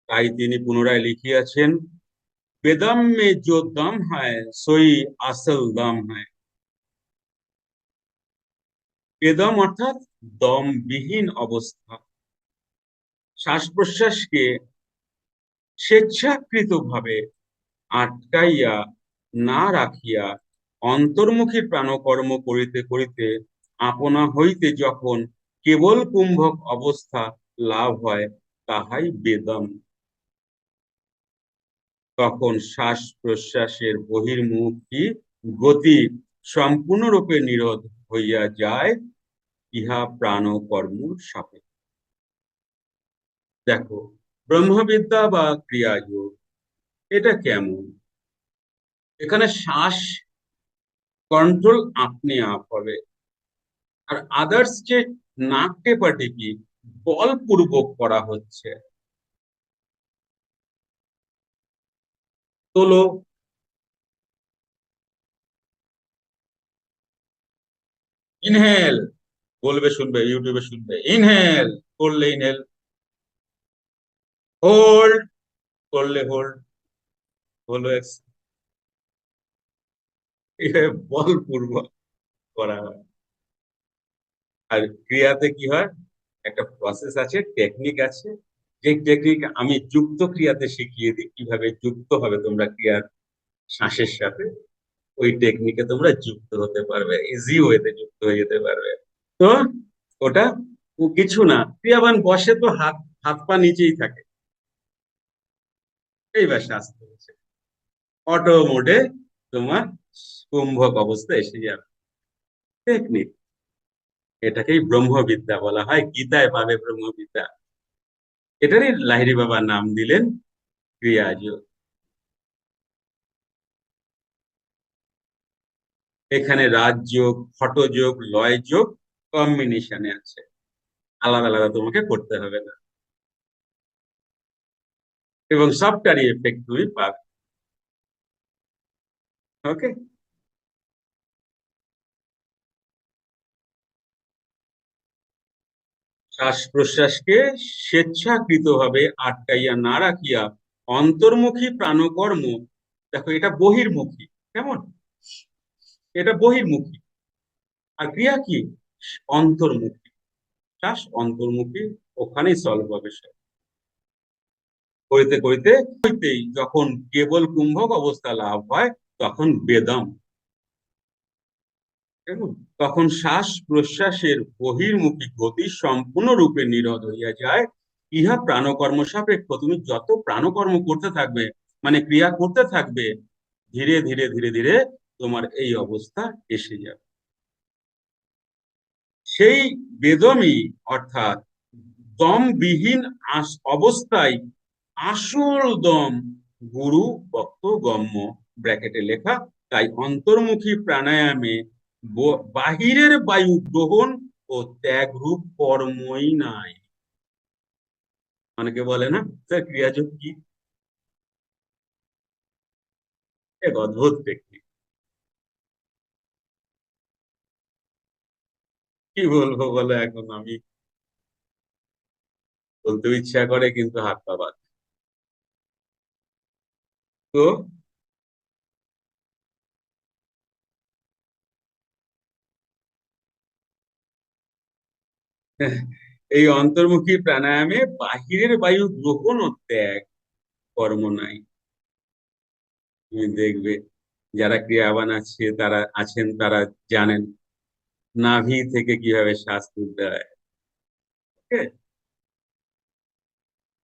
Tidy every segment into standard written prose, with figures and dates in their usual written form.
তাই তিনি পুনরায় লিখিয়াছেন, বেদম মে जो दम है सोई আসল दम है। বেদম অর্থাৎ দমবিহীন অবস্থা। শ্বাস প্রশ্বাসকে স্বেচ্ছাকৃতভাবে আটকাইয়া না রাখিয়া অন্তর্মুখী প্রাণকর্ম করিতে করিতে আপনা হইতে যখন কেবল কুম্ভক অবস্থা লাভ হয়, তাহাই বেদম। তখন শ্বাস প্রশ্বাসের বহির্মুখী গতি সম্পূর্ণরূপে নিরোধ হইয়া যায়, ইহা প্রাণকর্ম সাপেক্ষ। দেখো, ব্রহ্মবিদ্যা বা ক্রিয়াযোগ এটা কেমন? এখানে শ্বাস কন্ট্রোল আপনি আপ হবে, আর আদার্স যে নাক টেপাটেপি বলপূর্বক করা হচ্ছে। তোলো, ইনহেল বলবে, শুনবে, ইউটিউবে শুনবে, ইনহেল করলে ইনহেল, হোল্ড করলে হোল্ড, হলো বলপূর্বক করা হয়। আর ক্রিয়াতে কি হয়, একটা প্রসেস আছে, টেকনিক আছে। যে টেকনিক আমি যুক্ত ক্রিয়াতে শিখিয়ে দিই, কিভাবে যুক্ত হবে তোমরা ক্রিয়ার শ্বাসের সাথে, ওই টেকনিকে তোমরা যুক্ত হতে পারবে, ইজি ওয়েতে যুক্ত হয়ে যেতে পারবে। তো ওটা কিছু না, ক্রিয়াবান বসে তো হাত হাত পা নিচেই থাকে, এইবার শ্বাস হচ্ছে অটো মোডে, তোমার কুম্ভক অবস্থা এসে যাবে। টেকনিক, এটাকেই ব্রহ্মবিদ্যা বলা হয়, গীতায় পাবে ব্রহ্মবিদ্যা। এটারই লাহিড়ী বাবা নাম দিলেন ক্রিয়াযোগ। এখানে রাজযোগ, হঠযোগ, লয় যোগ কম্বিনেশনে আছে, আলাদা আলাদা তোমাকে করতে হবে না, এবং সবটারই এফেক্ট তুমি পাবে। ওকে, শ্বাস প্রশ্বাসকে স্বেচ্ছাকৃতভাবে আটকাইয়া না রাখিয়া অন্তর্মুখী প্রাণকর্ম, দেখো এটা বহির্মুখী, কেমন, এটা বহির্মুখী, আর ক্রিয়া কি অন্তর্মুখী। শ্বাস অন্তর্মুখী, ওখানেই সলভ হবে সব। করিতে করিতে হইতেই যখন কেবল কুম্ভক অবস্থা লাভ হয়, তখন বেদম। তখন শ্বাস প্রশ্বাসের বহির্মুখী গতি সম্পূর্ণরূপে নিরোধ হইয়া যায়, ইহা প্রাণকর্ম সাপেক্ষ। তুমি যত প্রাণকর্ম করতে থাকবে, মানে ক্রিয়া করতে থাকবে, ধীরে ধীরে ধীরে ধীরে তোমার এই অবস্থা এসে যাবে। সেই বেদমই অর্থাৎ দমবিহীন অবস্থায় আসল দম গুরু ভক্ত গম্য, ব্র্যাকেটে লেখা। তাই অন্তর্মুখী প্রাণায়ামে বাহিরের বায়ু গ্রহণ ও ত্যাগ রূপ কর্মই নাই। অনেকে বলে না স্যার ক্রিয়াযোগ কি, এক অদ্ভুত টেকনিক। কি বলবো বলো, এখন আমি বলতে ইচ্ছা করে কিন্তু হাত পা বাঁধে। তো এই অন্তর্মুখী প্রাণায়ামে বাহিরের বায়ু গ্রহণ ও ত্যাগ কর্ম নাই। তুমি দেখবে যারা ক্রিয়াবান আছে, তারা আছেন, তারা জানেন নাভি থেকে কিভাবে শ্বাস তুলতে হয়। Okay?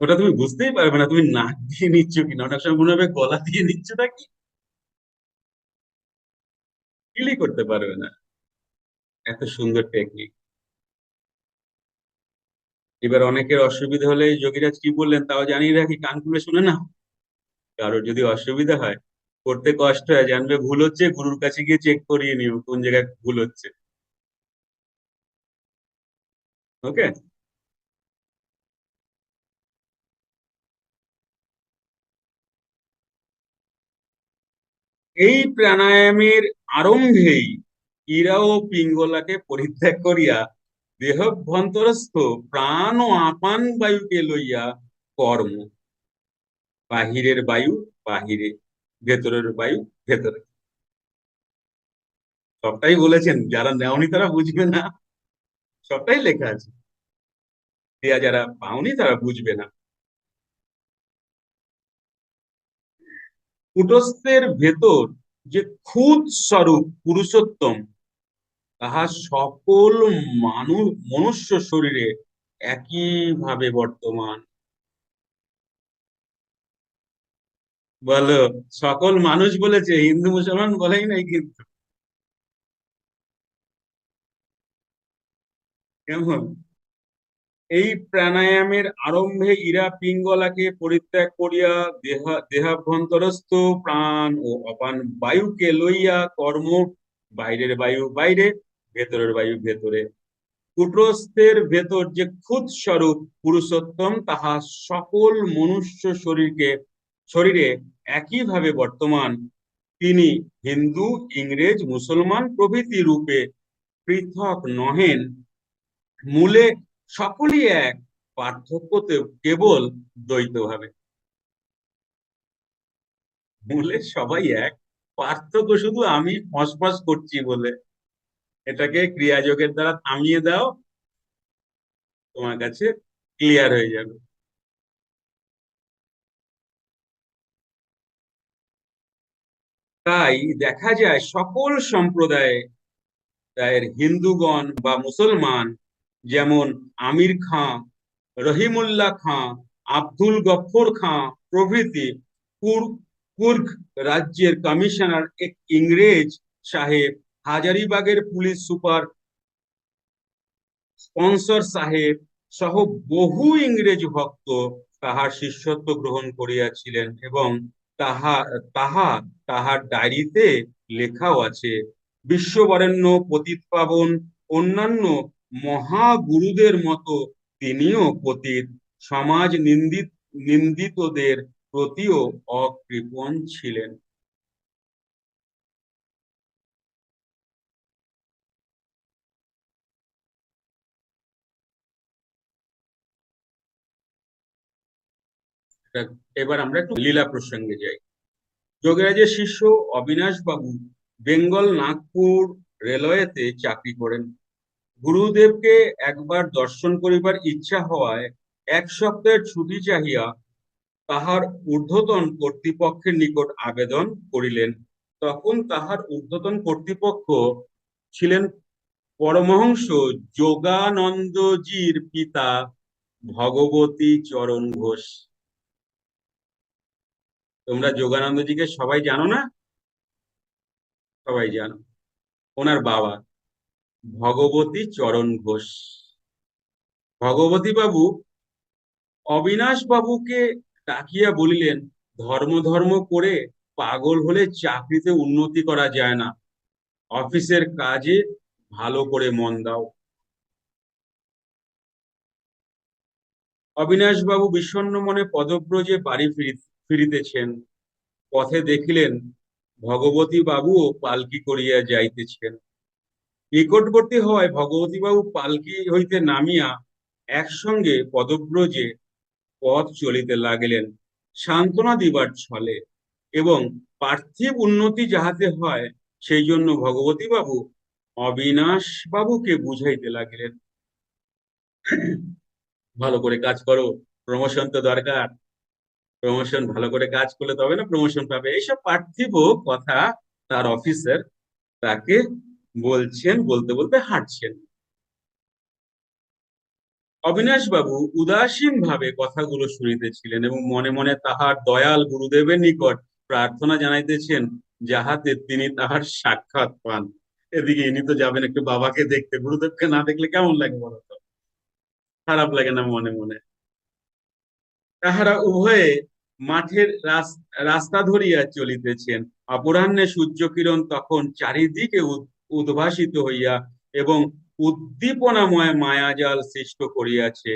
ওটা তুমি বুঝতেই পারবে না তুমি নাক দিয়ে নিচ্ছ কিনা, অনেক সময় মনে হবে গলা দিয়ে নিচ্ছ নাকি, ফিলই করতে পারবে না। এত সুন্দর টেকনিক। এবার অনেকের অসুবিধা হলে যোগীরাজ কি বললেন তাও জানিয়ে রাখি, কান খুলে শুনে না। কারোর যদি অসুবিধা হয়, করতে কষ্ট হয়, জানবে ভুল হচ্ছে, গুরুর কাছে গিয়ে চেক করিয়ে নিও কোন জায়গায় ভুল হচ্ছে। ওকে, এই প্রাণায়ামের আরম্ভেই ইরা ও পিঙ্গলাকে পরিত্যাগ করিয়া দেহভ্যন্তরস্থ প্রাণ ও আপান বায়ুকে লইয়া কর্ম। বাহিরের বায়ু বাহিরে, ভেতরের বায়ু ভেতরে। সবটাই বলেছেন, যারা নেওনি তারা বুঝবে না। সবটাই লেখা আছে। ক্রিয়া যারা পাওনি তারা বুঝবে না। কুটস্থের ভেতর যে খুদ স্বরূপ পুরুষোত্তম, তাহা সকল মানুষ মনুষ্য শরীরে একইভাবে বর্তমান। বলো, সকল মানুষ বলেছে, হিন্দু মুসলমান বলেই নাই কিন্তু। কেমন? এই প্রাণায়ামের আরম্ভে ইরা পিঙ্গলাকে পরিত্যাগ করিয়া দেহাভ্যন্তরস্থ প্রাণ ও অপান বায়ুকে লইয়া কর্ম, বাইরের বায়ু বাইরে, ভেতরের বায়ু ভেতরে। কুটস্থের ভেতর যে খুদ স্বরূপ পুরুষোত্তম, তাহা সকল মনুষ্য শরীরে একইভাবে বর্তমান। তিনি হিন্দু, ইংরেজ, মুসলমান প্রভৃতি রূপে পৃথক নহেন, মূলে সকলই এক, পার্থক্য কেবল দ্বৈত ভাবে। মূলে সবাই এক, পার্থক্য শুধু আমি ফসফস করছি বলে। এটাকে ক্রিয়াযোগের দ্বারা থামিয়ে দাও, তোমার কাছে ক্লিয়ার হয়ে যাবে। তাই দেখা যায় সকল সম্প্রদায়ে হিন্দুগণ বা মুসলমান, যেমন আমির খাঁ, রহিমুল্লাহ খাঁ, আব্দুল গফর খাঁ প্রভৃতি, কুর্গ রাজ্যের কমিশনার এক ইংরেজ সাহেব, হাজারিবাগের পুলিশ সুপার স্পন্সর সাহেব সহ বহু ইংরেজ ভক্ত তাহার শিষ্যত্ব গ্রহণ করিয়াছিলেন, এবং তাহা তাহা তাহার ডায়েরিতে লেখাও আছে। বিশ্ববরেণ্য পতিত পাবন অন্যান্য মহাগুরুদের মতো তিনিও পতিত, সমাজ নিন্দিতদের প্রতিও অকৃপণ ছিলেন। এবার আমরা একটু লীলা প্রসঙ্গে যাই। যোগীরাজের শিষ্য অবিনাশ বাবু বেঙ্গল নাগপুর রেলওয়েতে চাকরি করেন। গুরুদেবকে একবার দর্শন করিবার ইচ্ছা হওয়ায় 1 সপ্তাহের ছুটি চাহিয়া তাহার ঊর্ধ্বতন কর্তৃপক্ষের নিকট আবেদন করিলেন। তখন তাহার ঊর্ধ্বতন কর্তৃপক্ষ ছিলেন পরমহংস যোগানন্দজির পিতা ভগবতী চরণ ঘোষ। তোমরা যোগানন্দজিকে সবাই জানো না? সবাই জানো। ওনার বাবা ভগবতী চরণ ঘোষ। ভগবতী বাবু অবিনাশ বাবুকে ডাকিয়া বলিলেন, ধর্ম ধর্ম করে পাগল হলে চাকরিতে উন্নতি করা যায় না, অফিসের কাজে ভালো করে মন দাও। অবিনাশ বাবু বিষণ্ণ মনে পদব্রজে বাড়ি ফিরিতেছেন। পথে দেখিলেন ভগবতী বাবুও পালকি করিয়া যাইতেছেন। নিকটবর্তী হওয়ায় ভগবতী বাবু পালকি হইতে নামিয়া একসঙ্গে পদব্রজে পথ চলিতে লাগিলেন, সান্ত্বনা দিবার ছলে, এবং পার্থিব উন্নতি যাহাতে হয় সেই জন্য ভগবতী বাবু অবিনাশ বাবুকে বুঝাইতে লাগিলেন, ভালো করে কাজ করো, প্রমোশন তো দরকার, প্রমোশন ভালো করে কাজ করলে তবে না প্রমোশন পাবে। এইসব পার্থিব কথা তার অফিসার তাকে বলছেন, বলতে বলতে হাঁটছেন। অবিনাশ বাবু উদাসীন ভাবে কথাগুলো শুনিতেছিলেন এবং মনে মনে তাহার দয়াল গুরুদেবের নিকট প্রার্থনা জানাইতেছেন, যাহাতে তিনি তাহার সাক্ষাৎ পান। এদিকে ইনি তো যাবেন একটু বাবাকে দেখতে, গুরুদেবকে না দেখলে কেমন লাগে বলতো? খারাপ লাগে না মনে মনে? তাহারা উভয়ে মাঠের রাস্তা ধরিয়া চলিতেছেন। অপরাহ্নে সূর্যকিরণ তখন চারিদিকে উদ্ভাসিত হইয়া এবং উদ্দীপনাময় মায়াজাল সৃষ্ট করিয়াছে।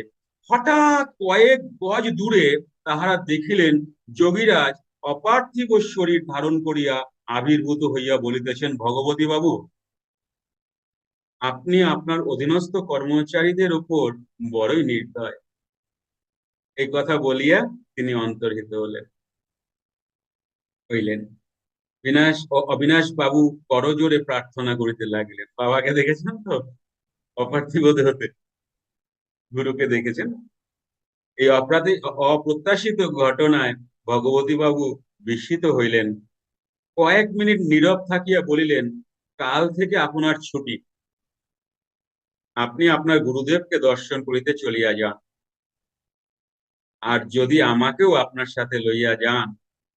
হঠাৎ কয়েক গজ দূরে তাহারা দেখিলেন যোগীরাজ অপার্থিব শরীর ধারণ করিয়া আবির্ভূত হইয়া বলিতেছেন, ভগবতী বাবু, আপনি আপনার অধীনস্থ কর্মচারীদের উপর বড়ই নির্দয়। এই কথা বলিয়া তিনি অন্তর্হিত হলেন। হইলেন। অবিনাশ বাবু করজোড়ে প্রার্থনা করিতে লাগিলেন। বাবাকে দেখেছেন তো অপার্থিব হতে, গুরুকে দেখেছেন। এই অপ্রত্যাশিত ঘটনায় ভগবতী বাবু বিস্মিত হইলেন। কয়েক মিনিট নীরব থাকিয়া বলিলেন, কাল থেকে আপনার ছুটি, আপনি আপনার গুরুদেবকে দর্শন করিতে চলিয়া যান, আর যদি আমাকেও আপনার সাথে লইয়া যান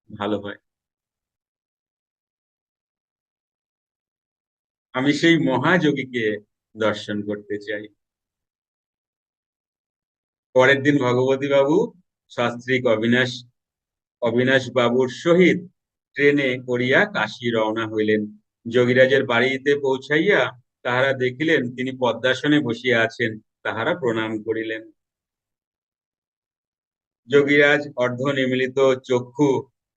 ভালো হয়। আমি সেই মহাযোগীকে দর্শন করতে চাই। পরের দিন ভগবতী বাবু সস্ত্রীক অবিনাশ বাবুর সহিত ট্রেনে করিয়া কাশী রওনা হইলেন। যোগীরাজের বাড়িতে পৌঁছাইয়া তাহারা দেখিলেন তিনি পদ্মাসনে বসিয়া আছেন। তাহারা প্রণাম করিলেন। যোগীরাজ অর্ধ নিমীলিত চক্ষু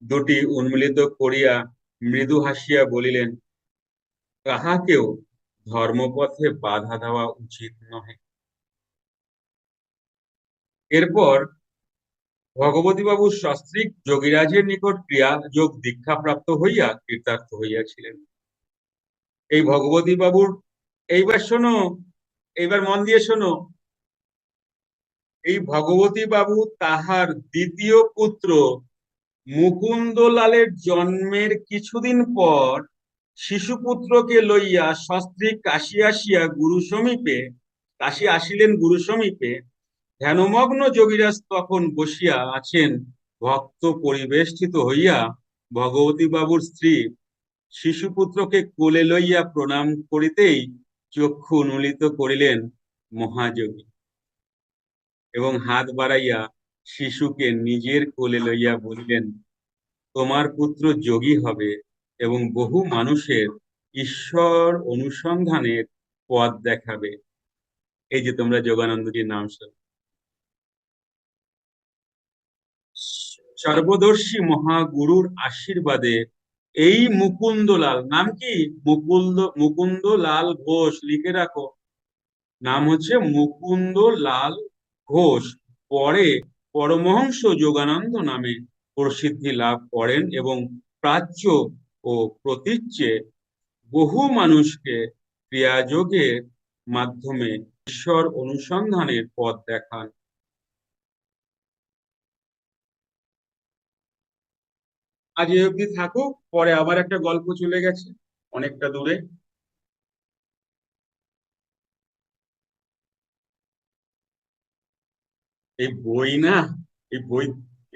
দুটি উন্মীলিত করিয়া মৃদু হাসিয়া বলিলেন, কাহাকেও ধর্মপথে বাধা দেওয়া উচিত নহে। এরপর ভগবতীবাবু সস্ত্রীক যোগীরাজের নিকট ক্রিয়া যোগ দীক্ষা প্রাপ্ত হইয়া কৃতার্থ হইয়াছিলেন। এই ভগবতী বাবুর, এইবার শোনো, এইবার মন দিয়ে শোনো, এই ভগবতী বাবু তাহার দ্বিতীয় পুত্র মুকুন্দলালের জন্মের কিছুদিন পর শিশুপুত্রকে লইয়া সস্ত্রীক কাশী আসিলেন গুরু সমীপে। ধ্যানমগ্ন যোগীরাজ তখন বসিয়া আছেন। ভক্ত পরিবেষ্টিত হইয়া ভগবতী বাবুর স্ত্রী শিশুপুত্রকে কোলে লইয়া প্রণাম করিতেই চক্ষু উন্মীলিত করিলেন মহাযোগী এবং হাত বাড়াইয়া শিশুকে নিজের কোলে লইয়া বলিলেন, তোমার পুত্র যোগী হবে এবং বহু মানুষের ঈশ্বর অনুসন্ধানের পথ দেখাবে। এই যে তোমরা যোগানন্দজির নাম শোনো। সর্বদর্শী মহাগুরুর আশীর্বাদে এই মুকুন্দলাল, নাম কি? মুকুন্দলাল ঘোষ, লিখে রাখো। নাম হচ্ছে মুকুন্দলাল ঘোষ। পরে পরমহংস যোগানন্দ নামে প্রসিদ্ধি লাভ করেন এবং প্রাচ্য ও প্রতীচ্যে বহু মানুষকে ক্রিয়াযোগের মাধ্যমে ঈশ্বর অনুসন্ধানের পথ দেখান। আজ এই অবধি থাকুক, পরে আবার একটা গল্প চলে গেছে অনেকটা দূরে। এই বই না, এই বই,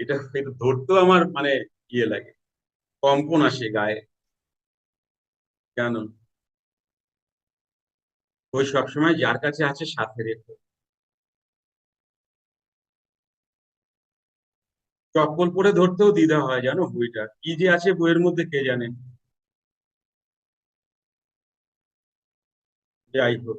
এটা ধরতেও আমার মানে ইয়ে লাগে, কম্পন আসে গায়ে। জানো, বই সবসময় যার কাছে আছে সাথে রেখো। চপ্পল পরে ধরতেও দ্বিধা হয়, জানো বইটা কি যে আছে বইয়ের মধ্যে কে জানে। যাই হোক,